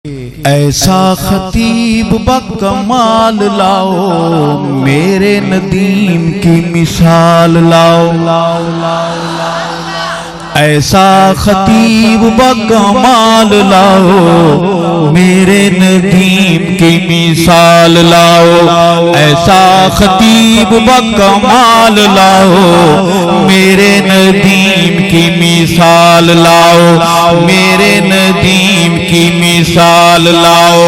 ایسا خطیب بکمال لاؤ، میرے ندیم کی مثال لاؤ۔ ایسا خطیب بکمال لاؤ، میرے ندیم کی مثال لاؤ۔ ایسا خطیب بکمال لاؤ، میرے ندیم کی مثال لاؤ، میرے ندیم کی مثال لاؤ۔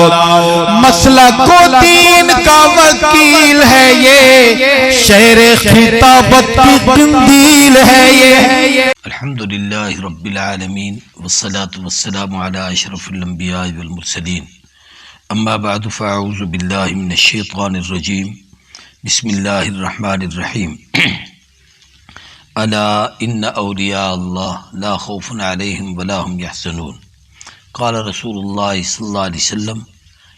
مسلک و دین کا وکیل ہے یہ، شہر خطابت کی قندیل ہے یہ۔ الحمدللہ رب العالمین والصلاة والسلام علی اشرف الانبیاء والمرسلین، اما بعد فاعوذ باللہ من الشیطان الرجیم، بسم اللہ الرحمن الرحیم۔ الا ان اولیاء اللہ لا خوف علیہم ولا هم یحزنون، قال رسول اللہ صلی اللہ علیہ وسلم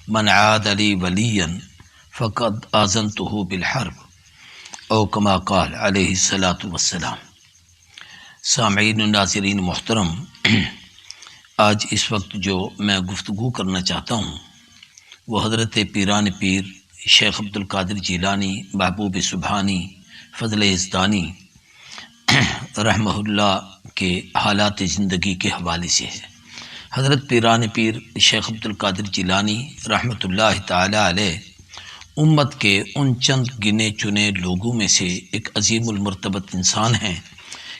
من عاد لی ولیا فقد آذنته بالحرب، او کما قال علیہ الصلاۃ والسلام۔ سامعین و ناظرین محترم، آج اس وقت جو میں گفتگو کرنا چاہتا ہوں وہ حضرت پیران پیر شیخ عبدالقادر جیلانی محبوب سبحانی فضل یزدانی رحمہ اللہ کے حالات زندگی کے حوالے سے ہے۔ حضرت پیران پیر شیخ عبدالقادر جیلانی رحمۃ اللہ تعالی علیہ امت کے ان چند گنے چنے لوگوں میں سے ایک عظیم المرتبت انسان ہیں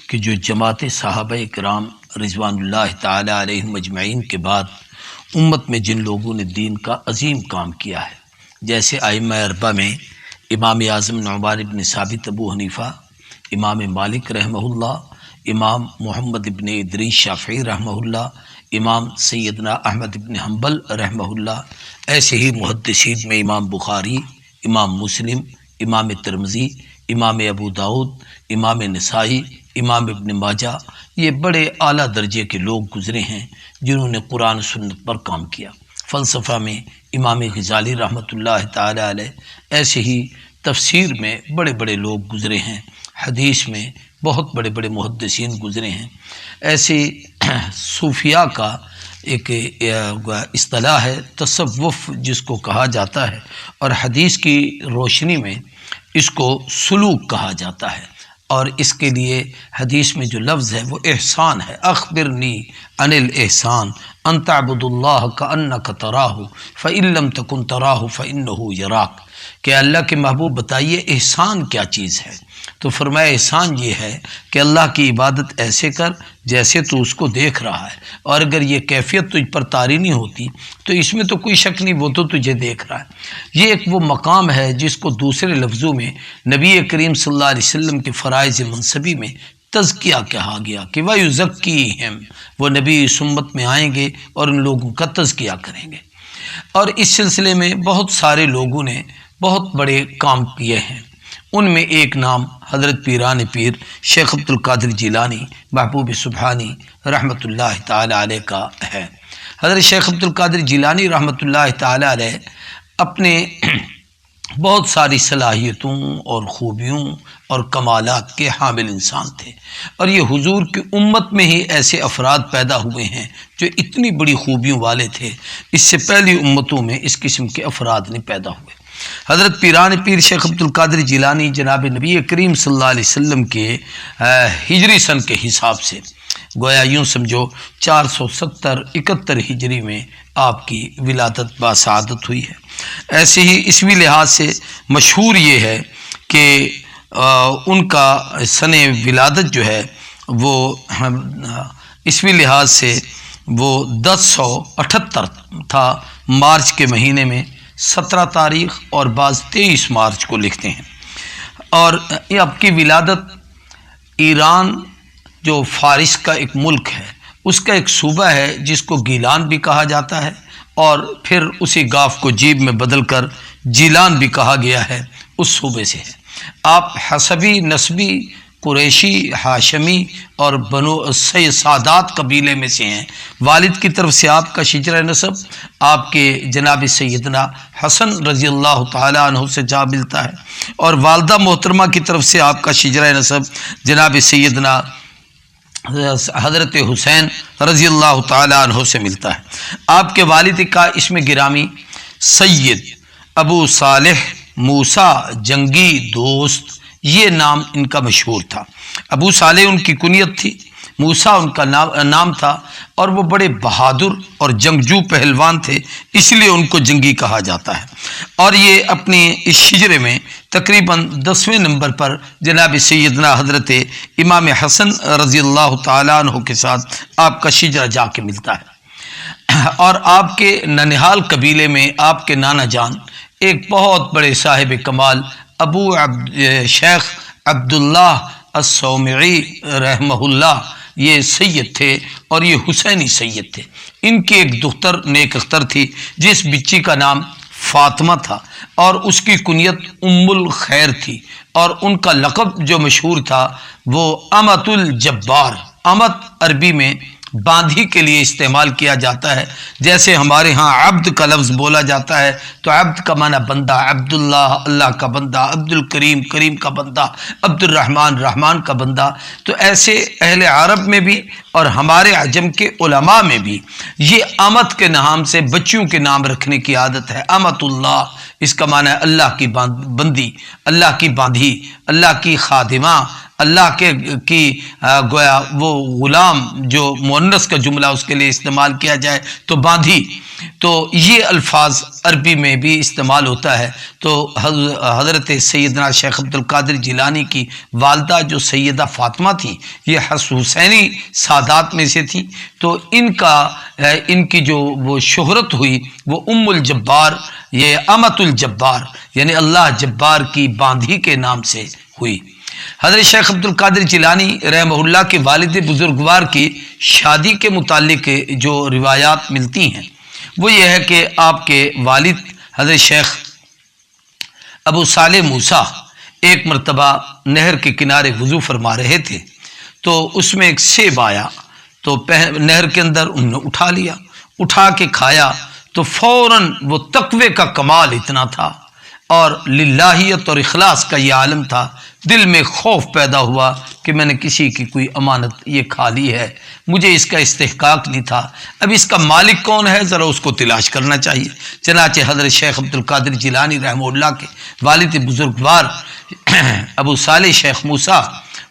کہ جو جماعت صحابہ کرام رضوان اللہ تعالی علیہم مجمعین کے بعد امت میں جن لوگوں نے دین کا عظیم کام کیا ہے، جیسے ائمہ اربعہ میں امام اعظم نعمان بن ثابت ابو حنیفہ، امام مالک رحمہ اللہ، امام محمد بن ادریس شافعی رحمہ اللہ، امام سیدنا احمد بن حنبل رحمہ اللہ، ایسے ہی محدثین میں امام بخاری، امام مسلم، امام ترمذی، امام ابو داؤد، امام نسائی، امام ابن ماجہ، یہ بڑے اعلیٰ درجے کے لوگ گزرے ہیں جنہوں نے قرآن سنت پر کام کیا۔ فلسفہ میں امام غزالی رحمۃ اللہ تعالی علیہ، ایسے ہی تفسیر میں بڑے بڑے لوگ گزرے ہیں، حدیث میں بہت بڑے بڑے محدثین گزرے ہیں۔ ایسے صوفیاء کا ایک اصطلاح ہے تصوف جس کو کہا جاتا ہے، اور حدیث کی روشنی میں اس کو سلوک کہا جاتا ہے، اور اس کے لیے حدیث میں جو لفظ ہے وہ احسان ہے۔ اخبرنی عن الاحسان ان تعبد اللہ کانک تراہ فان لم تکن تراہ فانہ یراک، کہ اللہ کے محبوب بتائیے احسان کیا چیز ہے؟ تو فرمایا احسان یہ ہے کہ اللہ کی عبادت ایسے کر جیسے تو اس کو دیکھ رہا ہے، اور اگر یہ کیفیت تجھ پر طاری نہیں ہوتی تو اس میں تو کوئی شک نہیں، وہ تو تجھے دیکھ رہا ہے۔ یہ ایک وہ مقام ہے جس کو دوسرے لفظوں میں نبی کریم صلی اللہ علیہ وسلم کے فرائض منصبی میں تزکیہ کہا گیا کہ وَيُزَكِّيهِمْ، وہ نبی اس امت میں آئیں گے اور ان لوگوں کا تزکیہ کریں گے۔ اور اس سلسلے میں بہت سارے لوگوں نے بہت بڑے کام کیے ہیں، ان میں ایک نام حضرت پیران پیر شیخ عبدالقادر جیلانی محبوب سبحانی رحمۃ اللہ تعالی علیہ کا ہے۔ حضرت شیخ عبدالقادر جیلانی رحمۃ اللہ تعالی علیہ اپنے بہت ساری صلاحیتوں اور خوبیوں اور کمالات کے حامل انسان تھے، اور یہ حضور کی امت میں ہی ایسے افراد پیدا ہوئے ہیں جو اتنی بڑی خوبیوں والے تھے، اس سے پہلی امتوں میں اس قسم کے افراد نہیں پیدا ہوئے۔ حضرت پیران پیر شیخ عبدالقادر جیلانی جناب نبی کریم صلی اللہ علیہ وسلم کے ہجری سن کے حساب سے گویا یوں سمجھو 470-71 ہجری میں آپ کی ولادت باسعادت ہوئی ہے۔ ایسے ہی عیسوی لحاظ سے مشہور یہ ہے کہ ان کا سن ولادت جو ہے وہ عیسوی لحاظ سے وہ 1078 تھا، مارچ کے مہینے میں 17 تاریخ، اور بعض 23 مارچ کو لکھتے ہیں۔ اور یہ آپ کی ولادت ایران جو فارس کا ایک ملک ہے، اس کا ایک صوبہ ہے جس کو گیلان بھی کہا جاتا ہے، اور پھر اسی گاف کو جیب میں بدل کر جیلان بھی کہا گیا ہے، اس صوبے سے ہے۔ آپ حسبی، نسبی، قریشی، ہاشمی اور بنو سادات قبیلے میں سے ہیں۔ والد کی طرف سے آپ کا شجرہ نسب آپ کے جناب سیدنا حسن رضی اللہ تعالیٰ عنہ سے جا ملتا ہے، اور والدہ محترمہ کی طرف سے آپ کا شجرہ نسب جناب سیدنا حضرت حسین رضی اللہ تعالیٰ عنہ سے ملتا ہے۔ آپ کے والد کا اسم گرامی سید ابو صالح موسیٰ جنگی دوست، یہ نام ان کا مشہور تھا۔ ابو صالح ان کی کنیت تھی، موسیٰ ان کا نام تھا، اور وہ بڑے بہادر اور جنگجو پہلوان تھے، اس لیے ان کو جنگی کہا جاتا ہے۔ اور یہ اپنی اس شجرے میں تقریباً 10ویں نمبر پر جناب سیدنا حضرت امام حسن رضی اللہ تعالیٰ عنہ کے ساتھ آپ کا شجرہ جا کے ملتا ہے۔ اور آپ کے ننہال قبیلے میں آپ کے نانا جان ایک بہت بڑے صاحب کمال شیخ عبداللہ الصومعی رحمہ اللہ یہ سید تھے، اور یہ حسینی سید تھے۔ ان کی ایک دختر نیک اختر تھی جس بچی کا نام فاطمہ تھا، اور اس کی کنیت ام الخیر تھی، اور ان کا لقب جو مشہور تھا وہ امت الجبار۔ امت عربی میں باندھی کے لیے استعمال کیا جاتا ہے، جیسے ہمارے ہاں عبد کا لفظ بولا جاتا ہے تو عبد کا معنی بندہ، عبداللہ اللہ کا بندہ، عبد الکریم کریم کا بندہ، عبد الرحمن رحمان کا بندہ۔ تو ایسے اہل عرب میں بھی اور ہمارے عجم کے علماء میں بھی یہ امت کے نام سے بچیوں کے نام رکھنے کی عادت ہے۔ امت اللہ، اس کا معنی ہے اللہ کی بندی، اللہ کی باندھی، اللہ کی خادمہ، اللہ کی گویا وہ غلام، جو مؤنث کا جملہ اس کے لیے استعمال کیا جائے تو باندھی۔ تو یہ الفاظ عربی میں بھی استعمال ہوتا ہے۔ تو حضرت سیدنا شیخ عبد القادر جیلانی کی والدہ جو سیدہ فاطمہ تھی، یہ حسینی سادات میں سے تھی، تو ان کی جو وہ شہرت ہوئی وہ ام الجبار، یہ امت الجبار یعنی اللہ جبار کی باندھی کے نام سے ہوئی۔ حضرت شیخ عبد القادر جیلانی رحمہ اللہ کے والد بزرگوار کی شادی کے متعلق جو روایات ملتی ہیں وہ یہ ہے کہ آپ کے والد حضرت شیخ ابو صالح موسیٰ ایک مرتبہ نہر کے کنارے وضو فرما رہے تھے، تو اس میں ایک سیب آیا، تو نہر کے اندر انہوں نے اٹھا لیا، اٹھا کے کھایا، تو فوراً وہ تقوی کا کمال اتنا تھا اور للہیت اور اخلاص کا یہ عالم تھا، دل میں خوف پیدا ہوا کہ میں نے کسی کی کوئی امانت یہ کھا لی ہے، مجھے اس کا استحقاق نہیں تھا، اب اس کا مالک کون ہے ذرا اس کو تلاش کرنا چاہیے۔ چنانچہ حضرت شیخ عبد القادر جیلانی رحمہ اللہ کے والد بزرگوار ابو صالح شیخ موسیٰ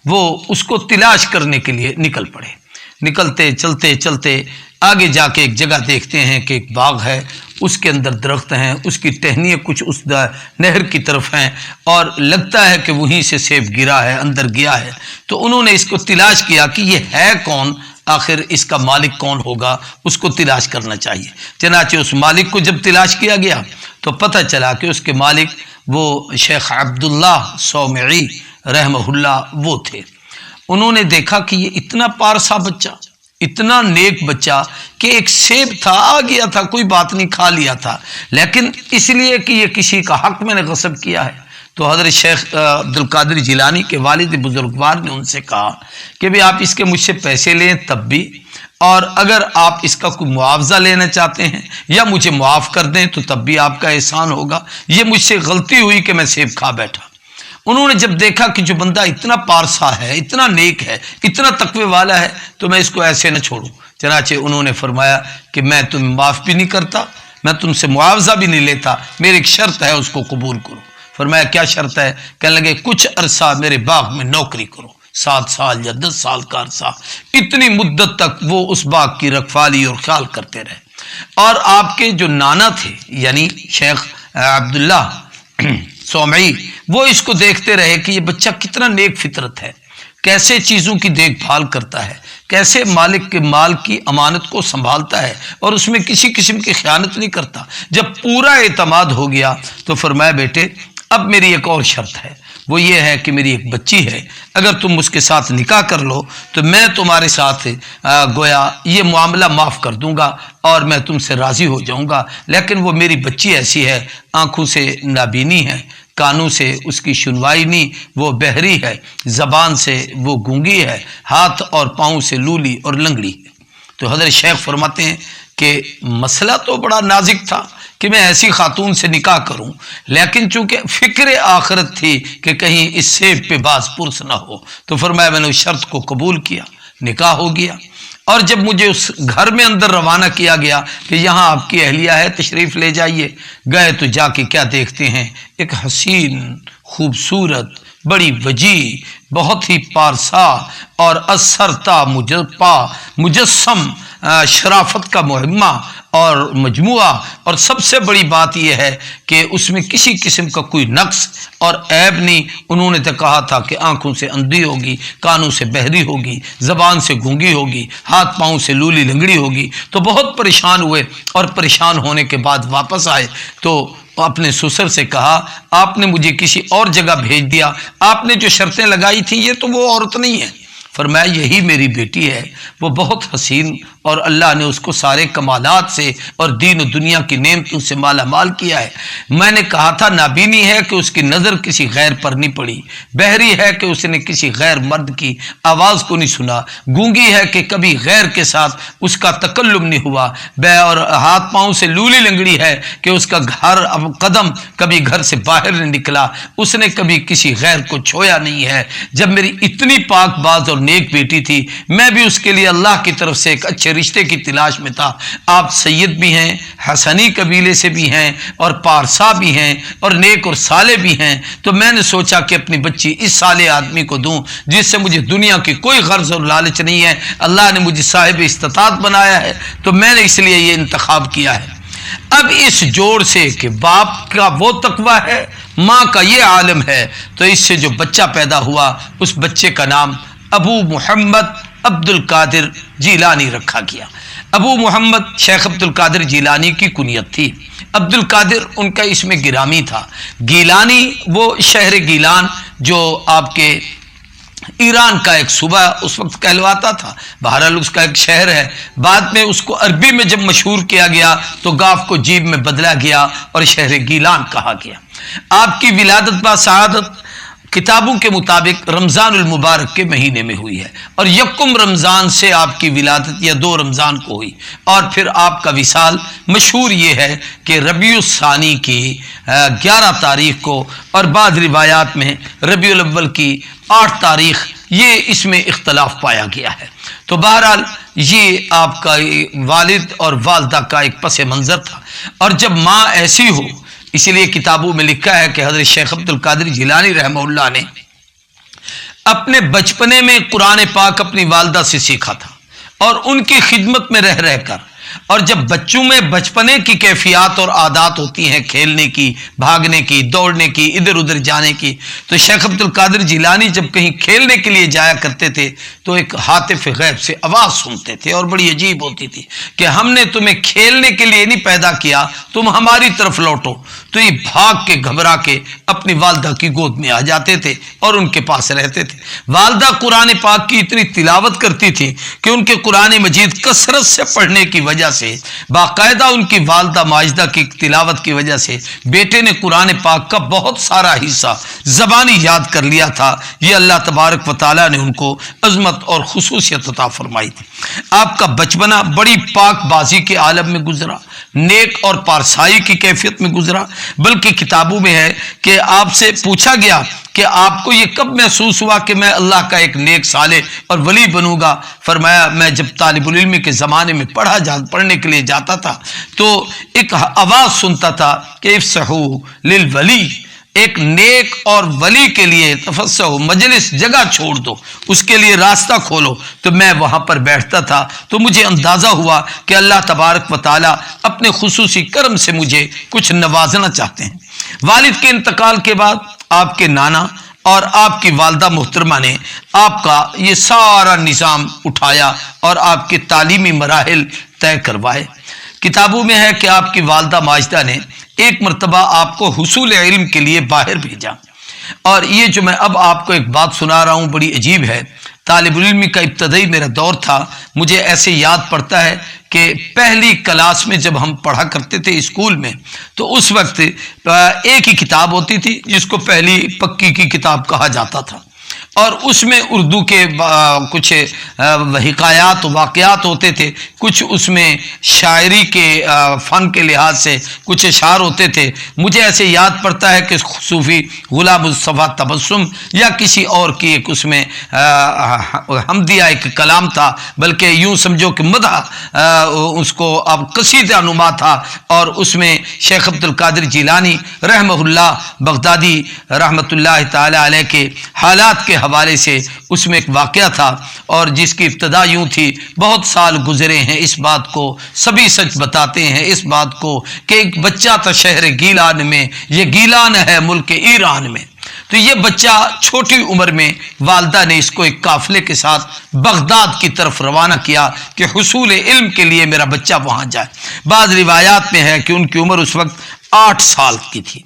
وہ اس کو تلاش کرنے کے لیے نکل پڑے۔ نکلتے چلتے چلتے آگے جا کے ایک جگہ دیکھتے ہیں کہ ایک باغ ہے، اس کے اندر درخت ہیں، اس کی ٹہنیاں کچھ اس نہر کی طرف ہیں، اور لگتا ہے کہ وہیں سے سیب گرا ہے، اندر گیا ہے۔ تو انہوں نے اس کو تلاش کیا کہ یہ ہے کون، آخر اس کا مالک کون ہوگا، اس کو تلاش کرنا چاہیے۔ چنانچہ اس مالک کو جب تلاش کیا گیا تو پتہ چلا کہ اس کے مالک وہ شیخ عبداللہ صومعی رحمہ اللہ وہ تھے۔ انہوں نے دیکھا کہ یہ اتنا پارسا بچہ، اتنا نیک بچہ کہ ایک سیب تھا، آ گیا تھا، کوئی بات نہیں، کھا لیا تھا، لیکن اس لیے کہ یہ کسی کا حق میں نے غصب کیا ہے۔ تو حضرت شیخ عبد القادر جیلانی کے والد بزرگوار نے ان سے کہا کہ بھی آپ اس کے مجھ سے پیسے لیں تب بھی، اور اگر آپ اس کا کوئی معاوضہ لینا چاہتے ہیں یا مجھے معاف کر دیں تو تب بھی آپ کا احسان ہوگا، یہ مجھ سے غلطی ہوئی کہ میں سیب کھا بیٹھا۔ انہوں نے جب دیکھا کہ جو بندہ اتنا پارسا ہے، اتنا نیک ہے، اتنا تقوی والا ہے، تو میں اس کو ایسے نہ چھوڑوں۔ چنانچہ انہوں نے فرمایا کہ میں تمہیں معاف بھی نہیں کرتا، میں تم سے معاوضہ بھی نہیں لیتا، میری ایک شرط ہے، اس کو قبول کرو۔ فرمایا کیا شرط ہے؟ کہنے لگے کچھ عرصہ میرے باغ میں نوکری کرو، 7 سال یا 10 سال کا عرصہ، اتنی مدت تک وہ اس باغ کی رکھوالی اور خیال کرتے رہے۔ اور آپ کے جو نانا تھے یعنی شیخ عبداللہ صومعی، وہ اس کو دیکھتے رہے کہ یہ بچہ کتنا نیک فطرت ہے، کیسے چیزوں کی دیکھ بھال کرتا ہے، کیسے مالک کے مال کی امانت کو سنبھالتا ہے اور اس میں کسی قسم کی خیانت نہیں کرتا۔ جب پورا اعتماد ہو گیا تو فرمایا بیٹے اب میری ایک اور شرط ہے، وہ یہ ہے کہ میری ایک بچی ہے، اگر تم اس کے ساتھ نکاح کر لو تو میں تمہارے ساتھ گویا یہ معاملہ معاف کر دوں گا اور میں تم سے راضی ہو جاؤں گا، لیکن وہ میری بچی ایسی ہے، آنکھوں سے نابینی ہے، کانوں سے اس کی سنوائی نہیں، وہ بہری ہے، زبان سے وہ گونگی ہے، ہاتھ اور پاؤں سے لولی اور لنگڑی ہے۔ تو حضرت شیخ فرماتے ہیں کہ مسئلہ تو بڑا نازک تھا کہ میں ایسی خاتون سے نکاح کروں، لیکن چونکہ فکر آخرت تھی کہ کہیں اس سیب پہ باز پرس نہ ہو، تو فرمایا میں نے اس شرط کو قبول کیا، نکاح ہو گیا، اور جب مجھے اس گھر میں اندر روانہ کیا گیا کہ یہاں آپ کی اہلیہ ہے، تشریف لے جائیے، گئے تو جا کے کیا دیکھتے ہیں، ایک حسین، خوبصورت، بڑی وجیح، بہت ہی پارسا اور اثرتا مجسم شرافت کا مہمہ اور مجموعہ، اور سب سے بڑی بات یہ ہے کہ اس میں کسی قسم کا کوئی نقص اور عیب نہیں۔ انہوں نے تو کہا تھا کہ آنکھوں سے اندھی ہوگی، کانوں سے بہری ہوگی، زبان سے گونگی ہوگی، ہاتھ پاؤں سے لولی لنگڑی ہوگی۔ تو بہت پریشان ہوئے، اور پریشان ہونے کے بعد واپس آئے تو اپنے سسر سے کہا آپ نے مجھے کسی اور جگہ بھیج دیا، آپ نے جو شرطیں لگائی تھیں یہ تو وہ عورت نہیں ہے۔ فرمایا یہی میری بیٹی ہے، وہ بہت حسین، اور اللہ نے اس کو سارے کمالات سے اور دین و دنیا کی نعمتوں سے مالا مال کیا ہے۔ میں نے کہا تھا نابینی ہے کہ اس کی نظر کسی غیر پر نہیں پڑی، بہری ہے کہ اس نے کسی غیر مرد کی آواز کو نہیں سنا، گونگی ہے کہ کبھی غیر کے ساتھ اس کا تکلم نہیں ہوا، اور ہاتھ پاؤں سے لولی لنگڑی ہے کہ اس کا قدم کبھی گھر سے باہر نہیں نکلا، اس نے کبھی کسی غیر کو چھویا نہیں ہے۔ جب میری اتنی پاک باز اور نیک بیٹی تھی، میں بھی اس کے لیے اللہ کی طرف سے ایک اچھے رشتے کی تلاش میں تھا۔ آپ سید بھی ہیں، حسنی قبیلے سے بھی ہیں، اور پارسا بھی ہیں، اور نیک اور صالح بھی ہیں، تو میں نے سوچا کہ اپنی بچی اس صالح آدمی کو دوں جس سے مجھے دنیا کی کوئی غرض اور لالچ نہیں ہے۔ اللہ نے مجھے صاحب استطاعت بنایا ہے، تو میں نے اس لیے یہ انتخاب کیا ہے۔ اب اس جوڑ سے کہ باپ کا وہ تقوی ہے، ماں کا یہ عالم ہے، تو اس سے جو بچہ پیدا ہوا اس بچے کا نام ابو محمد عبد القادر جیلانی رکھا گیا۔ ابو محمد شیخ عبد القادر جیلانی کی کنیت تھی، عبد القادر ان کا اسم گرامی تھا۔ گیلانی وہ شہر گیلان جو آپ کے ایران کا ایک صوبہ اس وقت کہلواتا تھا، بہرحال اس کا ایک شہر ہے۔ بعد میں اس کو عربی میں جب مشہور کیا گیا تو گاف کو جیب میں بدلا گیا اور شہر گیلان کہا گیا۔ آپ کی ولادت با سعادت کتابوں کے مطابق رمضان المبارک کے مہینے میں ہوئی ہے، اور یکم رمضان سے آپ کی ولادت یا 2 رمضان کو ہوئی، اور پھر آپ کا وصال مشہور یہ ہے کہ ربیع الثانی کی 11 تاریخ کو، اور بعض روایات میں ربیع الاول کی 8 تاریخ، یہ اس میں اختلاف پایا گیا ہے۔ تو بہرحال یہ آپ کا والد اور والدہ کا ایک پس منظر تھا، اور جب ماں ایسی ہو، اسی لیے کتابوں میں لکھا ہے کہ حضرت شیخ عبد القادر جیلانی رحمہ اللہ نے اپنے بچپنے میں قرآن پاک اپنی والدہ سے سیکھا تھا، اور ان کی خدمت میں رہ کر، اور جب بچوں میں بچپنے کی کیفیات اور عادات ہوتی ہیں، کھیلنے کی، بھاگنے کی، دوڑنے کی، ادھر ادھر جانے کی، تو شیخ عبد القادر جیلانی جب کہیں کھیلنے کے لیے جایا کرتے تھے تو ایک ہاتف غیب سے آواز سنتے تھے، اور بڑی عجیب ہوتی تھی کہ ہم نے تمہیں کھیلنے کے لیے نہیں پیدا کیا، تم ہماری طرف لوٹو۔ تو یہ بھاگ کے گھبرا کے اپنی والدہ کی گود میں آ جاتے تھے اور ان کے پاس رہتے تھے۔ والدہ قرآن پاک کی اتنی تلاوت کرتی تھی کہ ان کے قرآن مجید کثرت سے پڑھنے کی وجہ سے، باقاعدہ ان کی والدہ ماجدہ کی تلاوت کی وجہ سے، بیٹے نے قرآن پاک کا بہت سارا حصہ زبانی یاد کر لیا تھا۔ یہ اللہ تبارک و تعالیٰ نے ان کو عظمت اور خصوصیت عطا فرمائی تھی۔ آپ کا بچپنا بڑی پاک بازی کے عالم میں گزرا، نیک اور پارسائی کی کیفیت میں گزرا، بلکہ کتابوں میں ہے کہ آپ سے پوچھا گیا کہ آپ کو یہ کب محسوس ہوا کہ میں اللہ کا ایک نیک صالح اور ولی بنوں گا؟ فرمایا میں جب طالب العلم کے زمانے میں پڑھنے کے لیے جاتا تھا تو ایک آواز سنتا تھا کہ افسحو للولی، ایک نیک اور ولی کے لیے تفسحو، مجلس جگہ چھوڑ دو، اس کے لیے راستہ کھولو۔ تو میں وہاں پر بیٹھتا تھا تو مجھے اندازہ ہوا کہ اللہ تبارک و تعالیٰ اپنے خصوصی کرم سے مجھے کچھ نوازنا چاہتے ہیں۔ والد کے انتقال کے بعد آپ کے نانا اور آپ کی والدہ محترمہ نے آپ کا یہ سارا نظام اٹھایا اور آپ کے تعلیمی مراحل طے کروائے۔ کتابوں میں ہے کہ آپ کی والدہ ماجدہ نے ایک مرتبہ آپ کو حصول علم کے لیے باہر بھیجا، اور یہ جو میں اب آپ کو ایک بات سنا رہا ہوں بڑی عجیب ہے۔ طالب علمی کا ابتدائی میرا دور تھا، مجھے ایسے یاد پڑتا ہے کہ پہلی کلاس میں جب ہم پڑھا کرتے تھے اسکول میں، تو اس وقت ایک ہی کتاب ہوتی تھی جس کو پہلی پکی کی کتاب کہا جاتا تھا، اور اس میں اردو کے کچھ حکایات و واقعات ہوتے تھے، کچھ اس میں شاعری کے فن کے لحاظ سے کچھ اشعار ہوتے تھے۔ مجھے ایسے یاد پڑتا ہے کہ صوفی غلام مصطفیٰ تبسم یا کسی اور کی ایک اس میں حمدیہ ایک کلام تھا، بلکہ یوں سمجھو کہ مدح اس کو اب قصیدہ نما تھا، اور اس میں شیخ عبد القادر جیلانی رحمہ اللہ بغدادی رحمۃ اللہ تعالی علیہ کے حالات کے حوالے سے اس میں ایک واقعہ تھا، اور جس کی ابتدا یوں تھی: بہت سال گزرے ہیں اس بات کو سبھی سچ بتاتے ہیں اس بات کو کہ ایک بچہ تھا شہر گیلان میں، یہ گیلان ہے ملک ایران میں۔ تو یہ بچہ چھوٹی عمر میں والدہ نے اس کو ایک قافلے کے ساتھ بغداد کی طرف روانہ کیا کہ حصول علم کے لیے میرا بچہ وہاں جائے۔ بعض روایات میں ہے کہ ان کی عمر اس وقت 8 سال کی تھی،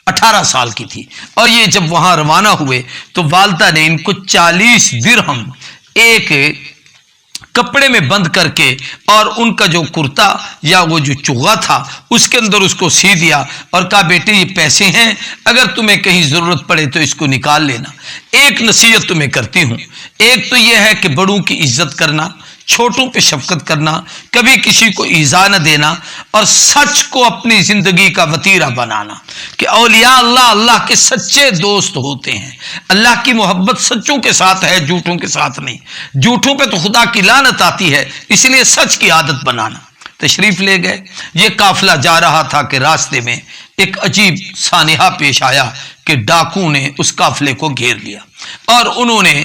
18 سال کی تھی، اور یہ جب وہاں روانہ ہوئے تو والدہ نے ان کو 40 درہم ایک کپڑے میں بند کر کے اور ان کا جو کرتا یا وہ جو چوغا تھا اس کے اندر اس کو سی دیا اور کہا بیٹے یہ پیسے ہیں، اگر تمہیں کہیں ضرورت پڑے تو اس کو نکال لینا۔ ایک نصیحت تمہیں کرتی ہوں، ایک تو یہ ہے کہ بڑوں کی عزت کرنا، چھوٹوں پہ شفقت کرنا، کبھی کسی کو ایذا نہ دینا، اور سچ کو اپنی زندگی کا وتیرہ بنانا کہ اولیاء اللہ اللہ کے سچے دوست ہوتے ہیں۔ اللہ کی محبت سچوں کے ساتھ ہے، جھوٹوں کے ساتھ نہیں۔ جھوٹوں پہ تو خدا کی لعنت آتی ہے، اس لیے سچ کی عادت بنانا۔ تشریف لے گئے، یہ قافلہ جا رہا تھا کہ راستے میں ایک عجیب سانحہ پیش آیا کہ ڈاکو نے اس قافلے کو گھیر لیا اور انہوں نے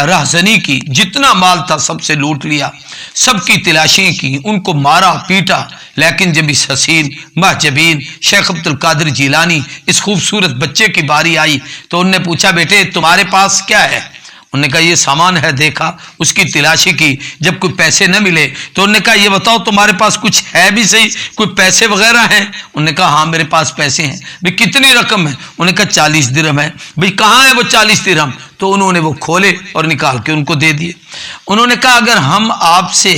راہزنی کی، جتنا مال تھا سب سے لوٹ لیا، سب کی تلاشی کی، ان کو مارا پیٹا۔ لیکن جب اس حسین محجبین شیخ عبد القادر جیلانی اس خوبصورت بچے کی باری آئی تو انہوں نے پوچھا بیٹے تمہارے پاس کیا ہے؟ انہوں نے کہا یہ سامان ہے، دیکھا، اس کی تلاشی کی، جب کوئی پیسے نہ ملے تو انہوں نے کہا یہ بتاؤ تمہارے پاس کچھ ہے بھی صحیح، کوئی پیسے وغیرہ ہیں؟ انہوں نے کہا ہاں میرے پاس پیسے ہیں۔ بھئی کتنی رقم ہے؟ انہوں نے کہا 40 درہم ہے۔ بھئی کہاں ہے وہ 40 درہم؟ تو انہوں نے وہ کھولے اور نکال کے ان کو دے دیے۔ انہوں نے کہا اگر ہم آپ سے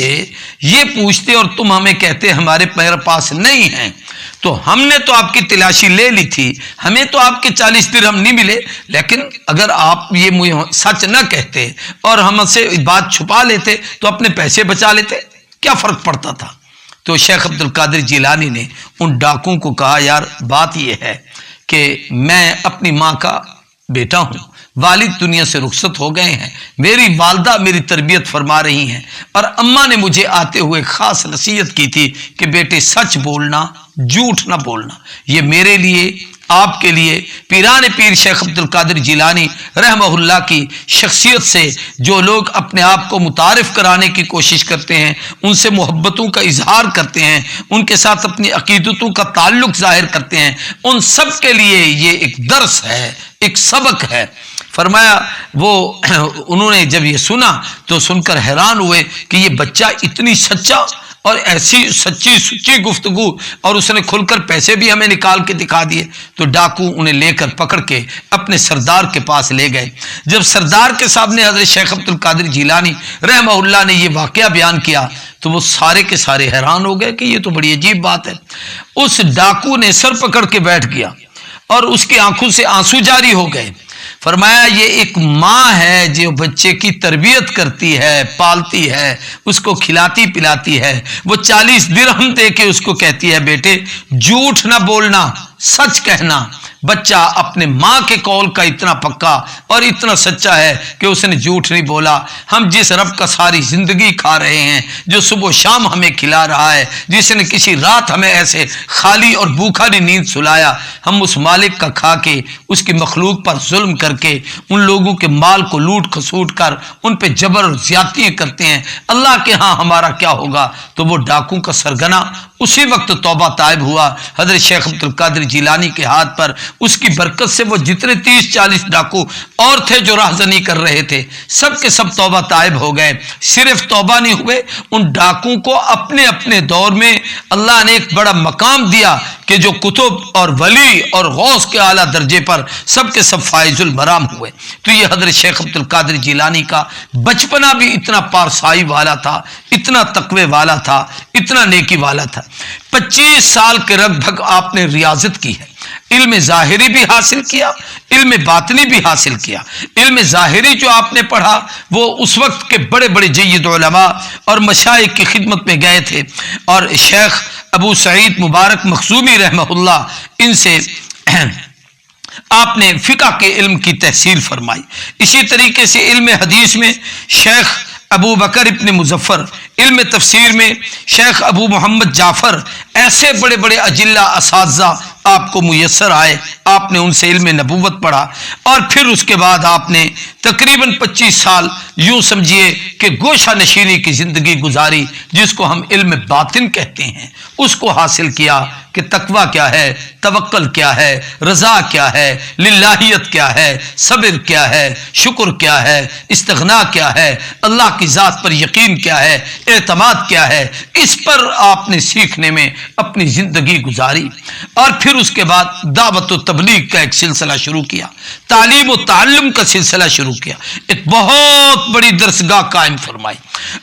یہ پوچھتے اور تم ہمیں کہتے ہمارے پاس نہیں ہیں تو ہم نے تو آپ کی تلاشی لے لی تھی، ہمیں تو آپ کے 40 درہم نہیں ملے، لیکن اگر آپ یہ سچ نہ کہتے اور ہم سے بات چھپا لیتے تو اپنے پیسے بچا لیتے، کیا فرق پڑتا تھا؟ تو شیخ عبد القادر جیلانی نے ان ڈاکوں کو کہا یار بات یہ ہے کہ میں اپنی ماں کا بیٹا ہوں، والد دنیا سے رخصت ہو گئے ہیں، میری والدہ میری تربیت فرما رہی ہیں، اور اماں نے مجھے آتے ہوئے خاص نصیحت کی تھی کہ بیٹے سچ بولنا، جھوٹ نہ بولنا۔ یہ میرے لیے، آپ کے لیے، پیران پیر شیخ عبد القادر جیلانی رحمہ اللہ کی شخصیت سے جو لوگ اپنے آپ کو متعارف کرانے کی کوشش کرتے ہیں، ان سے محبتوں کا اظہار کرتے ہیں، ان کے ساتھ اپنی عقیدتوں کا تعلق ظاہر کرتے ہیں، ان سب کے لیے یہ ایک درس ہے، ایک سبق ہے۔ فرمایا وہ انہوں نے جب یہ سنا تو سن کر حیران ہوئے کہ یہ بچہ اتنی سچا اور ایسی سچی گفتگو، اور اس نے کھل کر پیسے بھی ہمیں نکال کے دکھا دیے۔ تو ڈاکو انہیں لے کر پکڑ کے اپنے سردار کے پاس لے گئے۔ جب سردار کے سامنے حضرت شیخ عبد القادر جیلانی رحمہ اللہ نے یہ واقعہ بیان کیا تو وہ سارے کے سارے حیران ہو گئے کہ یہ تو بڑی عجیب بات ہے۔ اس ڈاکو نے سر پکڑ کے بیٹھ گیا اور اس کی آنکھوں سے آنسو جاری ہو گئے۔ فرمایا یہ ایک ماں ہے جو بچے کی تربیت کرتی ہے، پالتی ہے، اس کو کھلاتی پلاتی ہے، وہ 40 درہم دے کے اس کو کہتی ہے بیٹے جھوٹ نہ بولنا، سچ کہنا۔ بچہ اپنے ماں کے قول کا اتنا پکا اور اتنا سچا ہے کہ اس نے جھوٹ نہیں بولا۔ ہم جس رب کا ساری زندگی کھا رہے ہیں، جو صبح و شام ہمیں کھلا رہا ہے، جس نے کسی رات ہمیں ایسے خالی اور بھوکا نہیں نیند سلایا، ہم اس مالک کا کھا کے اس کی مخلوق پر ظلم کر کے ان لوگوں کے مال کو لوٹ کھسوٹ کر ان پہ جبر اور زیادتیاں کرتے ہیں، اللہ کے ہاں ہمارا کیا ہوگا؟ تو وہ ڈاکوں کا سرگنا اسی وقت توبہ طائب ہوا۔ حضرت شیخ عبد القادر جیلانی کے ہاتھ پر اس کی برکت سے وہ جتنے 30-40 ڈاکو اور تھے جو راہزنی کر رہے تھے سب کے سب توبہ طائب ہو گئے۔ صرف توبہ نہیں ہوئے، ان ڈاکوں کو اپنے اپنے دور میں اللہ نے ایک بڑا مقام دیا کہ جو کتب اور ولی اور غوث کے اعلیٰ درجے پر سب کے سب فائز المرام ہوئے۔ تو یہ حضرت شیخ عبد القادر جیلانی کا بچپنا بھی اتنا پارسائی والا تھا، اتنا تقوی والا تھا، اتنا نیکی والا تھا۔ 25 سال کے لگ بھگ آپ نے ریاضت کی ہے، علم ظاہری بھی حاصل کیا، علم باطنی بھی حاصل کیا۔ علم ظاہری جو آپ نے پڑھا وہ اس وقت کے بڑے بڑے جید علماء اور مشائخ کی خدمت میں گئے تھے، اور شیخ ابو سعید مبارک مخزومی رحمہ اللہ ان سے آپ نے فقہ کے علم کی تحصیل فرمائی۔ اسی طریقے سے علم حدیث میں شیخ ابو بکر ابن مظفر، علم تفسیر میں شیخ ابو محمد جعفر، ایسے بڑے بڑے اجلہ اساتذہ آپ کو میسر آئے، آپ نے ان سے علم نبوت پڑھا، اور پھر اس کے بعد آپ نے تقریباً 25 سال یوں سمجھیے کہ گوشہ نشینی کی زندگی گزاری، جس کو ہم علم باطن کہتے ہیں، اس کو حاصل کیا کہ تقویٰ کیا ہے، توکل کیا ہے، رضا کیا ہے، للہیت کیا ہے، صبر کیا ہے، شکر کیا ہے، استغنا کیا ہے، اللہ کی ذات پر یقین کیا ہے، اعتماد کیا ہے، اس پر آپ نے سیکھنے میں اپنی زندگی گزاری، اور پھر اس کے بعد دعوت و تبلیغ کا ایک سلسلہ شروع کیا، تعلیم و تعلم کا سلسلہ شروع کیا، ایک بہت بڑی درسگاہ قائم فرمائی،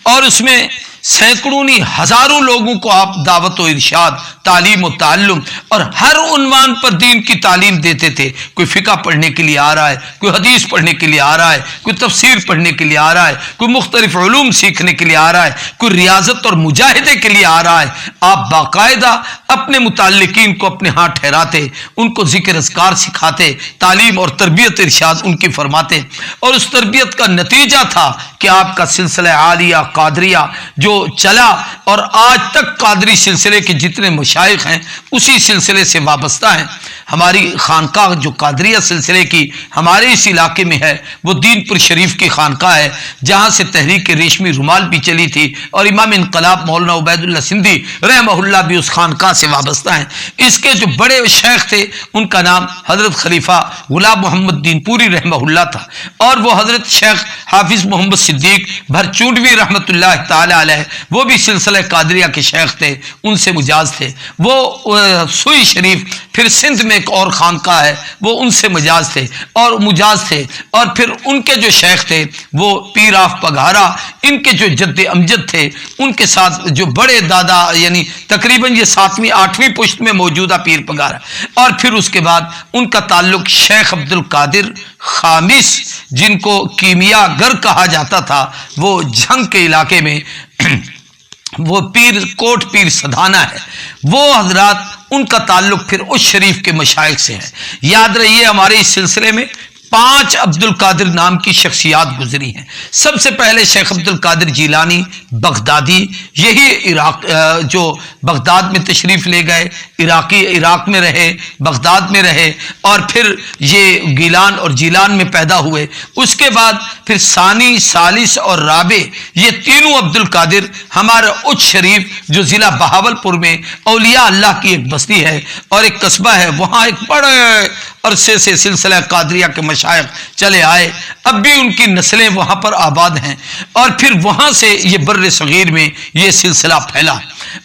اور اس میں سینکڑوں نہیں ہزاروں لوگوں کو آپ دعوت و ارشاد، تعلیم و تعلم اور ہر عنوان پر دین کی تعلیم دیتے تھے۔ کوئی فقہ پڑھنے کے لیے آ رہا ہے، کوئی حدیث پڑھنے کے لیے آ رہا ہے، کوئی تفسیر پڑھنے کے لیے آ رہا ہے، کوئی مختلف علوم سیکھنے کے لیے آ رہا ہے، کوئی ریاضت اور مجاہدے کے لیے آ رہا ہے۔ آپ باقاعدہ اپنے متعلقین کو اپنے ہاں ٹھہراتے، ان کو ذکر اذکار سکھاتے، تعلیم اور تربیت ارشاد ان کی فرماتے، اور اس تربیت کا نتیجہ تھا کہ آپ کا سلسلہ عالیہ قادریہ جو چلا، اور آج تک قادری سلسلے کے جتنے مشائخ ہیں اسی سلسلے سے وابستہ ہیں۔ ہماری خانقاہ جو قادریہ سلسلے کی ہمارے اس علاقے میں ہے وہ دین پور شریف کی خانقاہ ہے، جہاں سے تحریک ریشمی رومال بھی چلی تھی، اور امام انقلاب مولانا عبید اللہ سندھی رحمہ اللہ بھی اس خانقاہ سے وابستہ ہیں۔ اس کے جو بڑے شیخ تھے ان کا نام حضرت خلیفہ غلام محمد دین پوری رحمہ اللہ تھا، اور وہ حضرت شیخ حافظ محمد صدیق بھرچونڈوی رحمۃ اللہ تعالی علیہ وہ بھی سلسلہ قادریہ کے شیخ تھے، ان سے مجاز تھے۔ وہ سوئی شریف پھر سندھ میں ایک اور خانقاہ ہے، وہ ان سے مجاز تھے، اور پھر ان کے جو شیخ تھے وہ پیر آف پگھارا، ان کے جو جد امجد تھے ان کے ساتھ جو بڑے دادا، یعنی تقریباً یہ 7ویں 8ویں پشت میں موجودہ پیر پگھارا، اور پھر اس کے بعد ان کا تعلق شیخ عبد القادر خامس، جن کو کیمیا گر کہا جاتا تھا، وہ جھنگ کے علاقے میں وہ پیر کوٹ پیر سدھانا ہے، وہ حضرات ان کا تعلق پھر اس شریف کے مشائخ سے ہے۔ یاد رہیے ہمارے اس سلسلے میں 5 عبد القادر نام کی شخصیات گزری ہیں۔ سب سے پہلے شیخ عبد القادر جیلانی بغدادی، یہی عراق جو بغداد میں تشریف لے گئے، عراق میں رہے، بغداد میں رہے، اور پھر یہ گیلان اور جیلان میں پیدا ہوئے۔ اس کے بعد پھر ثانی، ثالث اور رابع، یہ تینوں عبد القادر ہمارا اچ شریف جو ضلع بہاولپور میں اولیاء اللہ کی ایک بستی ہے اور ایک قصبہ ہے، وہاں ایک بڑے عرصے سے سلسلہ قادریہ کے مشائخ چلے آئے، اب بھی ان کی نسلیں وہاں پر آباد ہیں، اور پھر وہاں سے یہ بر صغیر میں یہ سلسلہ پھیلا،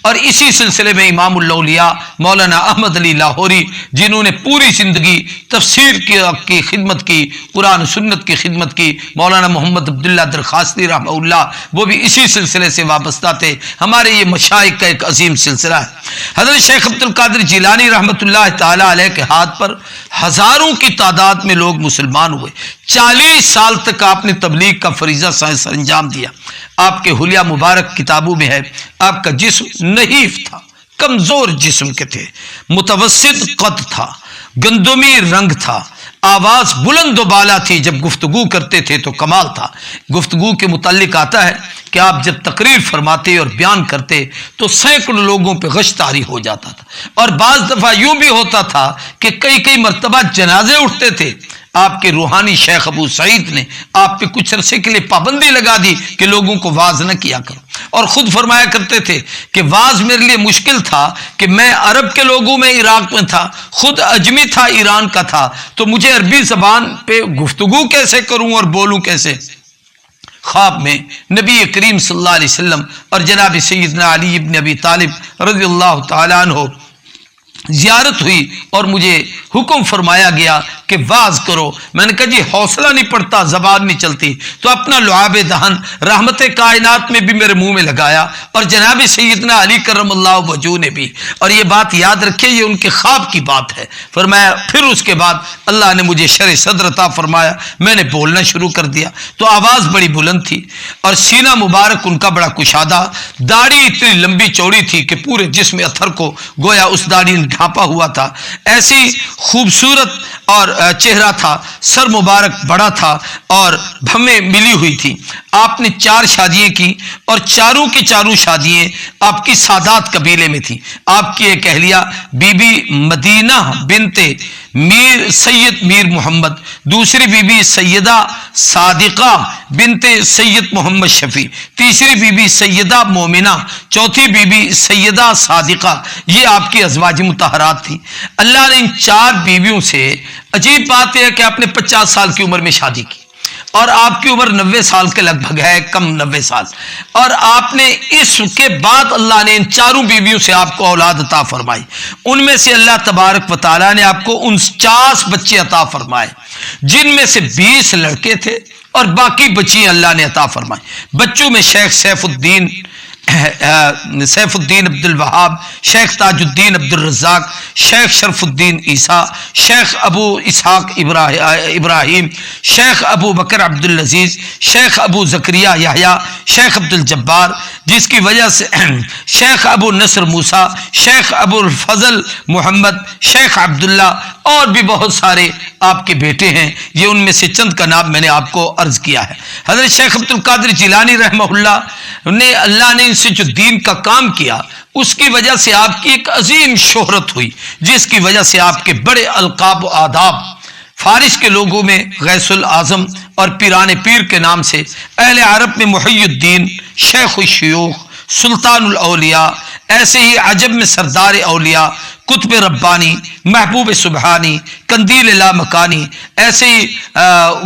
اور اسی سلسلے میں امام الاولیاء مولانا احمد علی لاہوری، جنہوں نے پوری زندگی تفسیر کی خدمت کی، قرآن سنت کی خدمت کی، مولانا محمد عبداللہ درخواستی رحمہ اللہ وہ بھی اسی سلسلے سے وابستہ تھے۔ ہمارے یہ مشائخ کا ایک عظیم سلسلہ ہے۔ حضرت شیخ عبد القادر جیلانی رحمۃ اللہ تعالی علیہ کے ہاتھ پر ہزاروں کی تعداد میں لوگ مسلمان ہوئے۔ 40 سال تک آپ نے تبلیغ کا فریضہ سر انجام دیا۔ آپ کے حلیہ مبارک کتابوں میں ہے، آپ کا جسم نحیف تھا، کمزور جسم کے تھے، متوسط قد تھا، گندمی رنگ تھا، آواز بلند و بالا تھی، جب گفتگو کرتے تھے تو کمال تھا۔ گفتگو کے متعلق آتا ہے کہ آپ جب تقریر فرماتے اور بیان کرتے تو سینکڑوں لوگوں پہ غش طاری ہو جاتا تھا، اور بعض دفعہ یوں بھی ہوتا تھا کہ کئی مرتبہ جنازے اٹھتے تھے۔ آپ کے روحانی شیخ ابو سعید نے آپ پہ کچھ عرصے کے لیے پابندی لگا دی کہ لوگوں کو واز نہ کیا کرو، اور خود فرمایا کرتے تھے کہ واز میرے لیے مشکل تھا کہ میں عرب کے لوگوں میں عراق میں تھا، خود اجمی تھا، ایران کا تھا، تو مجھے عربی زبان پہ گفتگو کیسے کروں اور بولوں کیسے۔ خواب میں نبی کریم صلی اللہ علیہ وسلم اور جناب سیدنا علی ابن ابی طالب رضی اللہ تعالیٰ عنہ زیارت ہوئی، اور مجھے حکم فرمایا گیا کہ واز کرو۔ میں نے کہا جی حوصلہ نہیں پڑتا، زبان نہیں چلتی، تو اپنا لعاب دہن رحمت کائنات میں بھی میرے منہ میں لگایا، اور جناب سیدنا علی کرم اللہ وجہہ نے بھی۔ اور یہ بات یاد رکھیں، یہ ان کے خواب کی بات ہے۔ فرمایا پھر اس کے بعد اللہ نے مجھے شرح صدر عطا فرمایا، میں نے بولنا شروع کر دیا، تو آواز بڑی بلند تھی اور سینہ مبارک ان کا بڑا کشادہ، داڑھی اتنی لمبی چوڑی تھی کہ پورے جسم اتھر کو گویا اس داڑھی نے ڈھانپا ہوا تھا، ایسی خوبصورت اور چہرہ تھا، سر مبارک بڑا تھا اور بھویں ملی ہوئی تھی۔ آپ نے 4 شادیاں کی اور چاروں کی چاروں شادیاں آپ کی سادات قبیلے میں تھی۔ آپ کی ایک اہلیہ بی بی مدینہ بنت سید میر محمد، دوسری بی بی سیدہ صادقہ بنت سید محمد شفیع، تیسری بی بی سیدہ مومنہ، چوتھی بی بی سیدہ صادقہ، یہ آپ کی ازواج مطہرات تھی۔ اللہ نے ان 4 بیویوں سے، عجیب بات ہے کہ آپ نے 50 سال کی عمر میں شادی کی اور آپ کی عمر 90 سال کے لگ بھگ ہے، کم 90 سال، اور آپ نے اس کے بعد اللہ نے ان 4 بیویوں سے آپ کو اولاد عطا فرمائی۔ ان میں سے اللہ تبارک و تعالیٰ نے آپ کو 49 بچے عطا فرمائے، جن میں سے 20 لڑکے تھے اور باقی بچیاں اللہ نے عطا فرمائی۔ بچوں میں شیخ سیف الدین عبد الوہاب، شیخ تاج الدین عبد الرزاق، شیخ شرف الدین عیسیٰ، شیخ ابو اسحاق ابراہیم، شیخ ابو بکر عبد العزیز، شیخ ابو زکریا یحییٰ، شیخ عبد الجبار، جس کی وجہ سے شیخ ابو نصر موسیٰ، شیخ ابو الفضل محمد، شیخ عبداللہ، اور بھی بہت سارے آپ کے بیٹے ہیں۔ یہ ان میں سے چند کا نام میں نے آپ کو عرض کیا ہے۔ حضرت شیخ عبد القادر جیلانی رحمہ اللہ نے ان سے جو دین کا کام کیا، اس کی وجہ سے آپ کی ایک عظیم شہرت ہوئی، جس کی وجہ سے آپ کے بڑے القاب و آداب فارس کے لوگوں میں غیث الاعظم اور پیران پیر کے نام سے، اہل عرب میں محی الدین، شیخ الشیوخ، سلطان الاولیاء، ایسے ہی عجب میں سردار اولیاء، قطب ربانی، محبوب سبحانی، قندیل لامکانی، ایسے ہی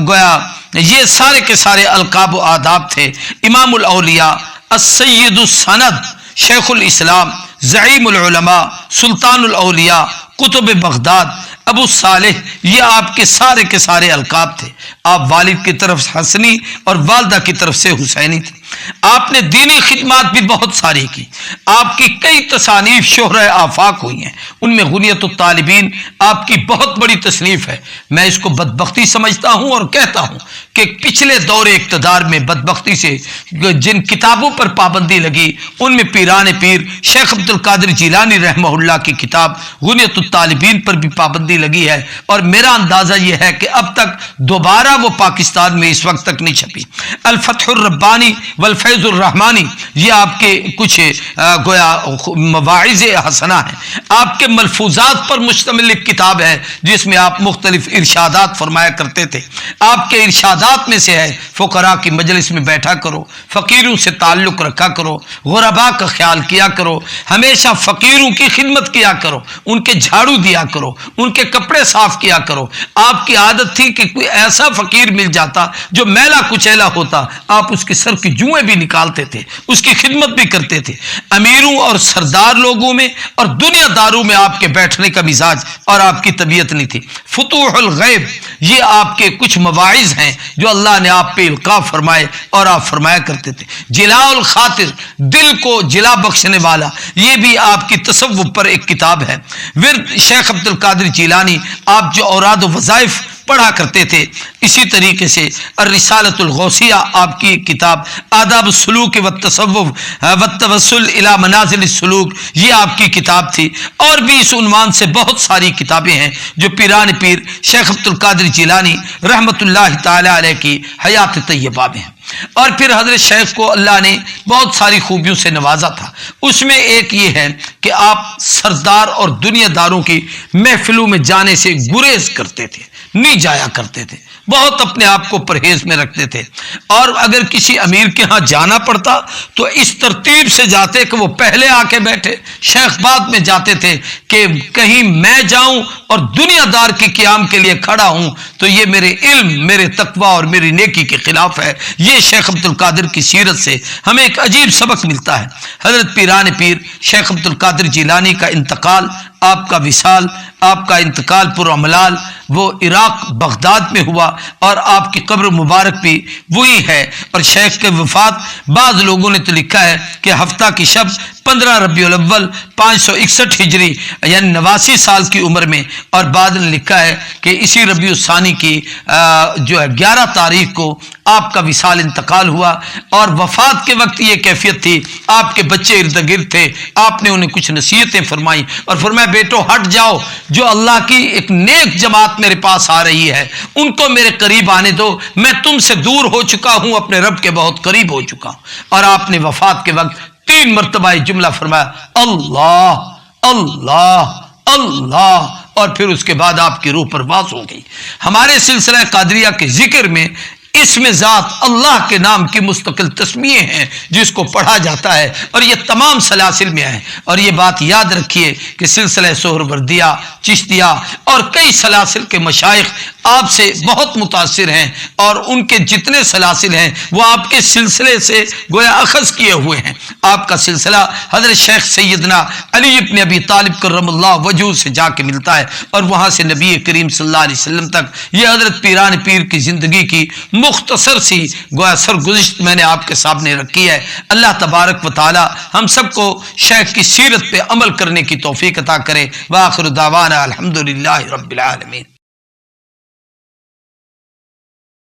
گویا یہ سارے کے سارے القاب و آداب تھے۔ امام الاولیاء، السید السند، شیخ الاسلام، زعیم العلماء، سلطان الاولیاء، قطب بغداد، ابو صالح، یہ آپ کے سارے القاب تھے۔ آپ والد کی طرف حسنی اور والدہ کی طرف سے حسینی تھے۔ آپ نے دینی خدمات بھی بہت ساری کی۔ آپ کی کئی تصانیف شہرہ آفاق ہوئی ہیں، ان میں غنیت الطالبین آپ کی بہت بڑی تصنیف ہے۔ میں اس کو بدبختی سمجھتا ہوں اور کہتا ہوں کہ پچھلے دور اقتدار میں بدبختی سے جن کتابوں پر پابندی لگی، ان میں پیران پیر شیخ عبد القادر جیلانی رحمہ اللہ کی کتاب غنیت الطالبین پر بھی پابندی لگی ہے، اور میرا اندازہ یہ ہے کہ اب تک دوبارہ وہ پاکستان میں اس وقت تک نہیں چھپی۔ الفتح الربانی والفیض الرحمانی، یہ آپ کے کچھ گویا مواعظ حسنہ ہیں، آپ کے ملفوظات پر مشتمل ایک کتاب ہے جس میں آپ مختلف ارشادات فرمایا کرتے تھے۔ آپ کے ارشادات میں سے ہے فقراء کی مجلس میں بیٹھا کرو، فقیروں سے تعلق رکھا کرو، غرباء کا خیال کیا کرو، ہمیشہ فقیروں کی خدمت کیا کرو، ان کے جھاڑو دیا کرو، ان کے کپڑے صاف کیا کرو۔ آپ کی عادت تھی کہ کوئی ایسا فقیر مل جاتا جو میلا کچیلا ہوتا، آپ اس کے سر کی جوئیں بھی نکالتے تھے، اس کی خدمت بھی کرتے تھے۔ امیروں اور سردار لوگوں میں اور دنیا داروں میں آپ کے بیٹھنے کا مزاج اور آپ کی طبیعت نہیں تھی۔ فتوح الغیب، یہ آپ کے کچھ مواعظ ہیں جو اللہ نے آپ پہ القاء فرمائے اور آپ فرمایا کرتے تھے۔ جلاء الخاطر، دل کو جلا بخشنے والا، یہ بھی آپ کی تصوف پر ایک کتاب ہے۔ ورد شیخ عبد القادر جیلانی، آپ جو اوراد و وظائف پڑھا کرتے تھے، اسی طریقے سے الرسالۃ الغوثیہ آپ کی کتاب، آداب السلوک والتصوف والتوسل الی منازل السلوک، یہ آپ کی کتاب تھی۔ اور بھی اس عنوان سے بہت ساری کتابیں ہیں جو پیران پیر شیخ عبد القادر جیلانی رحمۃ اللہ تعالی علیہ کی حیات طیبہ میں ہیں۔ اور پھر حضرت شیخ کو اللہ نے بہت ساری خوبیوں سے نوازا تھا، اس میں ایک یہ ہے کہ آپ سردار اور دنیا داروں کی محفلوں میں جانے سے گریز کرتے تھے، نہیں جایا کرتے تھے، بہت اپنے آپ کو پرہیز میں رکھتے تھے، اور اگر کسی امیر کے ہاں جانا پڑتا تو اس ترتیب سے جاتے کہ وہ پہلے آ کے بیٹھے۔ شیخ بعد میں جاتے تھے کہ کہیں میں جاؤں اور دنیا دار کے قیام کے لیے کھڑا ہوں تو یہ میرے علم، میرے تقوی اور میری نیکی کے خلاف ہے۔ یہ شیخ عبد القادر کی سیرت سے ہمیں ایک عجیب سبق ملتا ہے۔ حضرت پیران پیر شیخ عبد القادر جیلانی کا انتقال، آپ کا وصال، آپ کا انتقال پراملال وہ عراق بغداد میں ہوا اور آپ کی قبر مبارک بھی وہی ہے۔ اور شیخ کے وفات بعض لوگوں نے تو لکھا ہے کہ ہفتہ کی شب 15 ربیع الاول 561 ہجری یعنی 89 سال کی عمر میں، اور بعد نے لکھا ہے کہ اسی ربیع الثانی کی جو ہے 11 تاریخ کو آپ کا وصال انتقال ہوا۔ اور وفات کے وقت یہ کیفیت تھی، آپ کے بچے ارد گرد تھے، آپ نے انہیں کچھ نصیحتیں فرمائیں اور فرمایا بیٹو ہٹ جاؤ، جو اللہ کی ایک نیک جماعت میرے پاس آ رہی ہے ان کو میرے قریب آنے دو، میں تم سے دور ہو چکا ہوں، اپنے رب کے بہت قریب ہو چکا ہوں۔ اور آپ نے وفات کے وقت 3 مرتبہ یہ جملہ فرمایا، اللہ اللہ اللہ، اور پھر اس کے بعد آپ کی روح پرواز ہو گئی۔ ہمارے سلسلہ قادریہ کے ذکر میں اس میں ذات اللہ کے نام کی مستقل تسمیہ ہیں جس کو پڑھا جاتا ہے، اور یہ تمام سلاسل میں ہیں۔ اور یہ بات یاد رکھیے کہ سلسلہ سہروردیہ، چشتیہ اور کئی سلاسل کے مشائخ آپ سے بہت متاثر ہیں، اور ان کے جتنے سلاسل ہیں وہ آپ کے سلسلے سے گویا اخذ کیے ہوئے ہیں۔ آپ کا سلسلہ حضرت شیخ سیدنا علی ابن ابی طالب کرم اللہ وجہہ سے جا کے ملتا ہے، اور وہاں سے نبی کریم صلی اللہ علیہ وسلم تک۔ یہ حضرت پیران پیر کی زندگی کی مختصر سی گویا سرگزشت میں نے آپ کے سامنے رکھی ہے۔ اللہ تبارک و تعالی ہم سب کو شیخ کی سیرت پہ عمل کرنے کی توفیق عطا کرے۔ وآخر دعوانا الحمدللہ رب العالمین۔